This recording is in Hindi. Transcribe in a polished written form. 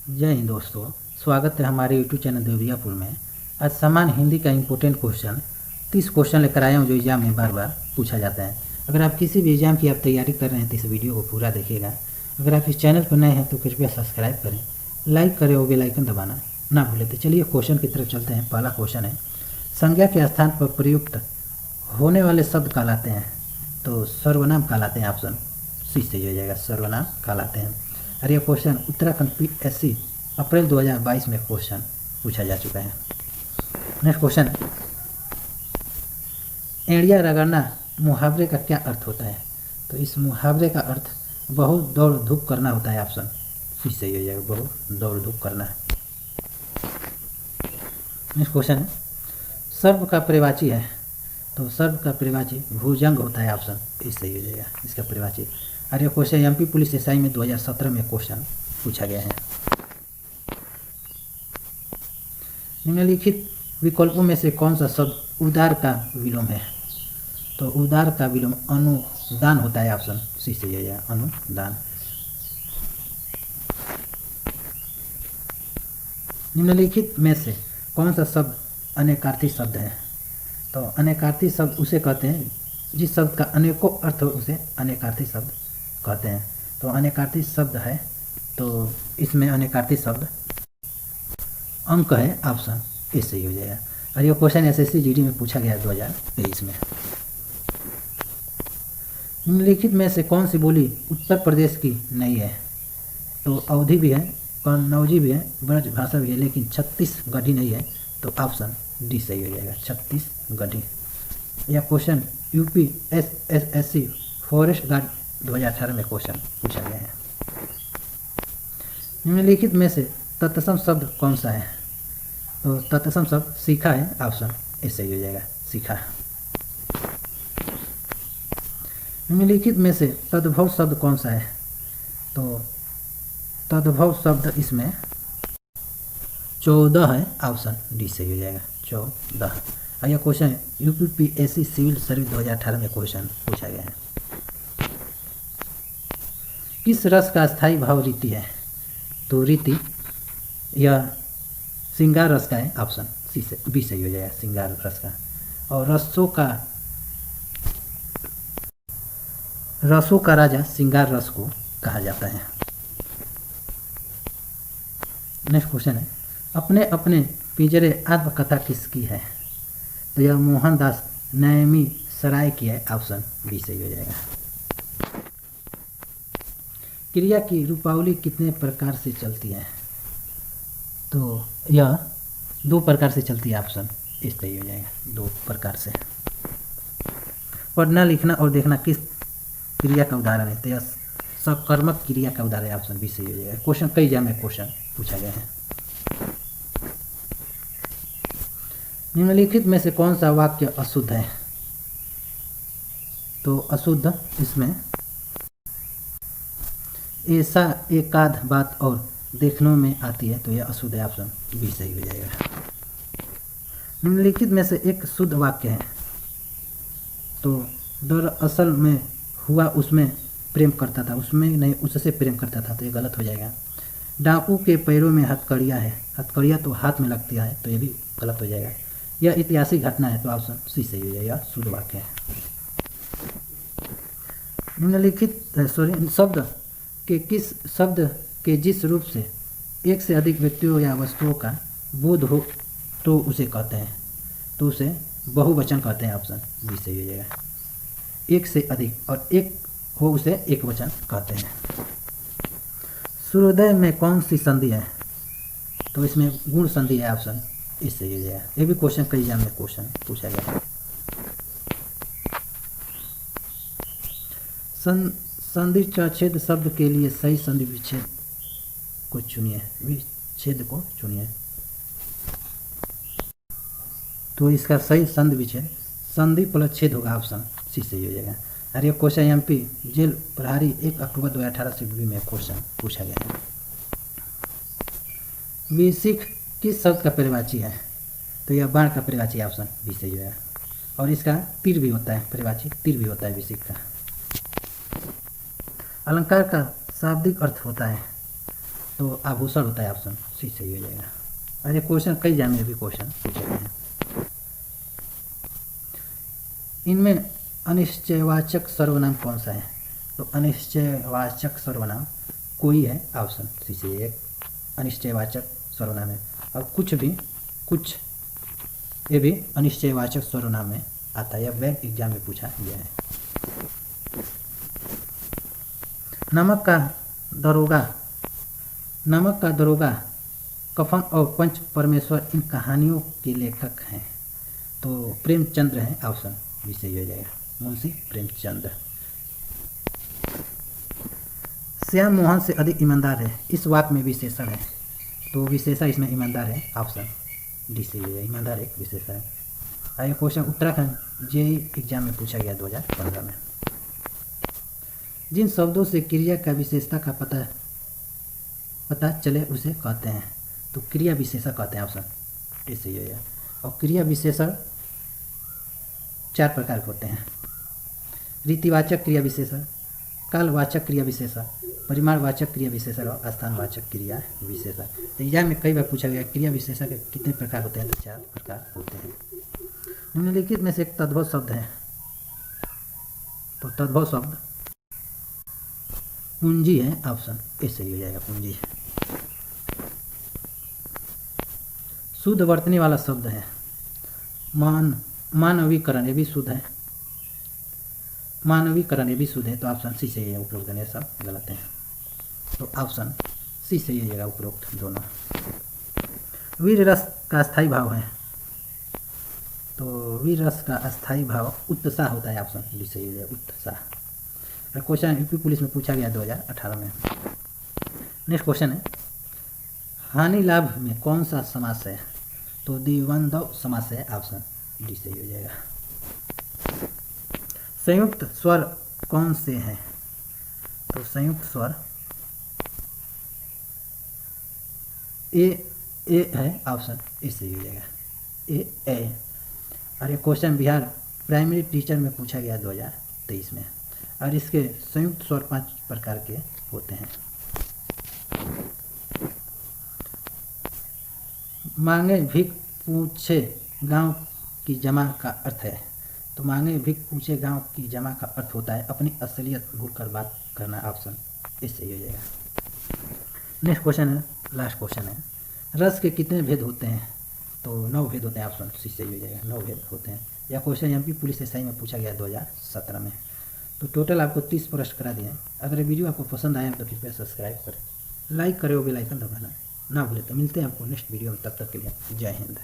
जय हिंद दोस्तों, स्वागत है हमारे यूट्यूब चैनल देवरियापुर में। आज सामान्य हिंदी का इम्पोर्टेंट क्वेश्चन 30 क्वेश्चन लेकर आया हूँ जो एग्ज़ाम में बार बार पूछा जाता है। अगर आप किसी भी एग्ज़ाम की आप तैयारी कर रहे हैं तो इस वीडियो को पूरा देखिएगा। अगर आप इस चैनल पर नए हैं तो कृपया सब्सक्राइब करें, लाइक करें और बेल आइकन दबाना ना भूलें। तो चलिए क्वेश्चन की तरफ चलते हैं। पहला क्वेश्चन है, संज्ञा के स्थान पर प्रयुक्त होने वाले शब्द कहलाते हैं। तो सर्वनाम कहलाते हैं। ऑप्शन सी सही हो जाएगा, सर्वनाम कहलाते हैं। और यह क्वेश्चन उत्तराखंड PSC अप्रैल 2022 में क्वेश्चन पूछा जा चुका है। नेक्स्ट क्वेश्चन, एड़िया रगड़ना मुहावरे का क्या अर्थ होता है? तो इस मुहावरे का अर्थ बहुत दौड़ धूप करना होता है। ऑप्शन सी सही हो जाएगा, बहुत दौड़ धूप करना है। नेक्स्ट क्वेश्चन है, सर्व का परिवाची है। तो सर्व का परिवाची भुजंग होता है। ऑप्शन ए सही हो जाएगा इसका परिवाची। और यह क्वेश्चन MP पुलिस SI में 2017 में क्वेश्चन पूछा गया है। निम्नलिखित विकल्पों में से कौन सा शब्द उदार का विलोम है? तो उदार का विलोम अनुदान होता है। ऑप्शन सी सही है, अनुदान। निम्नलिखित में से कौन सा शब्द अनेकार्थी शब्द है? तो अनेकार्थी शब्द उसे कहते हैं जिस शब्द का अनेकों अर्थ हो उसे अनेकार्थी शब्द कहते हैं। तो अनेकार्थी शब्द है, तो इसमें अनेकार्थी शब्द अंक है। ऑप्शन ए सही हो जाएगा। और यह क्वेश्चन SSC GD में पूछा गया 2023 में। निम्नलिखित में से कौन सी बोली उत्तर प्रदेश की नहीं है? तो अवधी भी है, कन्नौजी भी है, ब्रज भाषा भी है, लेकिन छत्तीसगढ़ी नहीं है। तो ऑप्शन डी सही हो जाएगा, छत्तीसगढ़ी। यह question UP SSC forest guard 2018 में क्वेश्चन पूछा गया है। निम्नलिखित में से तत्सम शब्द कौन सा है? तो तत्सम शब्द सीखा है। ऑप्शन ए सही हो जाएगा, सीखा। निम्नलिखित में से तद्भव शब्द कौन सा है? तो तद्भव शब्द इसमें 14 है। ऑप्शन डी सही हो जाएगा, 14। और यह question UP PSC civil service 2018 में क्वेश्चन पूछा गया है। किस रस का स्थायी भाव रीति है? तो रीति यह श्रृंगार रस का है। ऑप्शन सी से बी सही हो जाएगा, श्रृंगार रस का। और रसों का राजा श्रृंगार रस को कहा जाता है। नेक्स्ट क्वेश्चन है, अपने अपने पिंजरे आत्मकथा किसकी है? तो यह मोहनदास नैमी सराय की है। ऑप्शन बी सही हो जाएगा। क्रिया की रूपावली कितने प्रकार से चलती है? तो यह 2 प्रकार से चलती है। ऑप्शन ए सही हो जाएगा, 2 प्रकार से। पढ़ना लिखना और देखना किस क्रिया का उदाहरण है? तो यह सकर्मक क्रिया का उदाहरण है। ऑप्शन बी सही हो जाएगा। क्वेश्चन कई एग्जाम में क्वेश्चन पूछा गया है। निम्नलिखित में से कौन सा वाक्य अशुद्ध है? तो अशुद्ध इसमें ऐसा एकाध बात और देखने में आती है, तो यह अशुद्ध है। ऑप्शन बी सही हो जाएगा। निम्नलिखित में से एक शुद्ध वाक्य है। तो दरअसल में हुआ उसमें प्रेम करता था, उसमें नहीं उससे प्रेम करता था, तो ये गलत हो जाएगा। डाकू के पैरों में हथकड़ियाँ है, हथकड़ियाँ तो हाथ में लगती है, तो ये भी गलत हो जाएगा। यह ऐतिहासिक घटना है, तो ऑप्शन सी सही हो जाएगा, शुद्ध वाक्य है। निम्नलिखित शब्द के किस शब्द के जिस रूप से एक से अधिक व्यक्तियों या वस्तुओं का बोध हो तो उसे कहते हैं? तो उसे बहुवचन कहते हैं। ऑप्शन बी सही हो जाएगा। एक से अधिक और एक हो उसे एक वचन कहते हैं। सूर्योदय में कौन सी संधि है? तो इसमें गुण संधि है। ऑप्शन ए सही हो जाएगा। ये भी क्वेश्चन कई एग्जाम में क्वेश्चन पूछा गया है। संधि छेद शब्द के लिए सही संधि विच्छेद को चुनिए, विच्छेद को चुनिए। तो इसका सही संधि विच्छेद संधि प्लस छेद होगा। ऑप्शन सी सही हो जाएगा। और ये क्वेश्चन MP जेल प्रहरी 1 अक्टूबर 2018 से भी में क्वेश्चन पूछा गया है। विसिख किस शब्द का परिवाची है? तो यह बाण का परिवाची। ऑप्शन बी सही हो जाएगा। और इसका तीर भी होता है, परिवाची तीर भी होता है विसिख का। अलंकार का शाब्दिक अर्थ होता है। तो आभूषण होता है, ऑप्शन सी सही हो जाएगा। और ये क्वेश्चन कई एग्जाम में भी क्वेश्चन पूछे गए हैं। इनमें अनिश्चयवाचक सर्वनाम कौन सा है? तो अनिश्चयवाचक सर्वनाम कोई है, ऑप्शन सी से एक अनिश्चयवाचक सर्वनाम है। और कुछ ये भी अनिश्चयवाचक सर्वनाम में आता है, यह बैंक एग्जाम में पूछा गया है। नमक का दरोगा, कफन और पंच परमेश्वर इन कहानियों के लेखक हैं। तो प्रेमचंद्र हैं, ऑप्शन बी सही हो जाएगा, मुंशी प्रेमचंद्र। श्याम मोहन से अधिक ईमानदार है, इस वाक्य में विशेषण है, तो विशेषण इसमें ईमानदार है, ऑप्शन डी सही हो जाएगा, ईमानदार एक विशेषण है। आइए क्वेश्चन उत्तराखंड जेईई एग्जाम में पूछा गया 2015 में। जिन शब्दों से क्रिया का विशेषता का पता चले उसे कहते हैं, तो क्रिया विशेषण कहते हैं, ऑप्शन डी सही हो जाएगा। और क्रिया विशेषण 4 प्रकार के होते हैं: रीतिवाचक क्रिया विशेषण, कालवाचक क्रिया विशेषण, परिमाणवाचक क्रिया विशेषण और स्थानवाचक क्रिया विशेषण। तो एग्जाम में कई बार पूछा गया क्रिया विशेषण के कितने प्रकार होते हैं? तो 4 प्रकार होते हैं। निम्नलिखित में से एक तद्भव शब्द है, तो तद्भव शब्द पूंजी है, ऑप्शन ए सही हो जाएगा, पूंजी। शुद्ध वर्तनी वाला शब्द है मानवीकरण, ये भी शुद्ध है, मानवीकरण ये भी शुद्ध है, तो ऑप्शन सी सही है, उपरोक्त दोनों सब गलत हैं, तो ऑप्शन सी सही हो जाएगा, उपरोक्त दोनों। वीर रस का स्थायी भाव है, तो वीर रस का अस्थायी भाव उत्साह होता है, ऑप्शन डी सही हो जाएगा, उत्साह। क्वेश्चन यूपी पुलिस में पूछा गया 2018 में। नेक्स्ट क्वेश्चन है, हानि लाभ में कौन सा समास है? तो द्विवंद्व समास है, ऑप्शन डी सही हो जाएगा। संयुक्त स्वर कौन से हैं? तो संयुक्त स्वर ए है, ऑप्शन ए सही हो जाएगा, ए। और ये क्वेश्चन बिहार प्राइमरी टीचर में पूछा गया 2023 में। और इसके संयुक्त स्वर 5 प्रकार के होते हैं। मांगे भिख पूछे गांव की जमा का अर्थ है, तो मांगे भिख पूछे गांव की जमा का अर्थ होता है अपनी असलियत भूलकर बात करना, ऑप्शन ए सही हो जाएगा। नेक्स्ट क्वेश्चन है, लास्ट क्वेश्चन है, रस के कितने भेद होते हैं? तो 9 भेद होते हैं, ऑप्शन सी सही हो जाएगा, 9 भेद होते हैं। यह क्वेश्चन एमपी पुलिस एसआई में पूछा गया 2017 में। तो टोटल आपको 30 प्रश्न करा दिए हैं। अगर ये वीडियो आपको पसंद आया तो कृपया सब्सक्राइब करें, लाइक करें और बेल आइकन दबाना ना भूलें। तो मिलते हैं आपको नेक्स्ट वीडियो में, तब तक के लिए जय हिंद।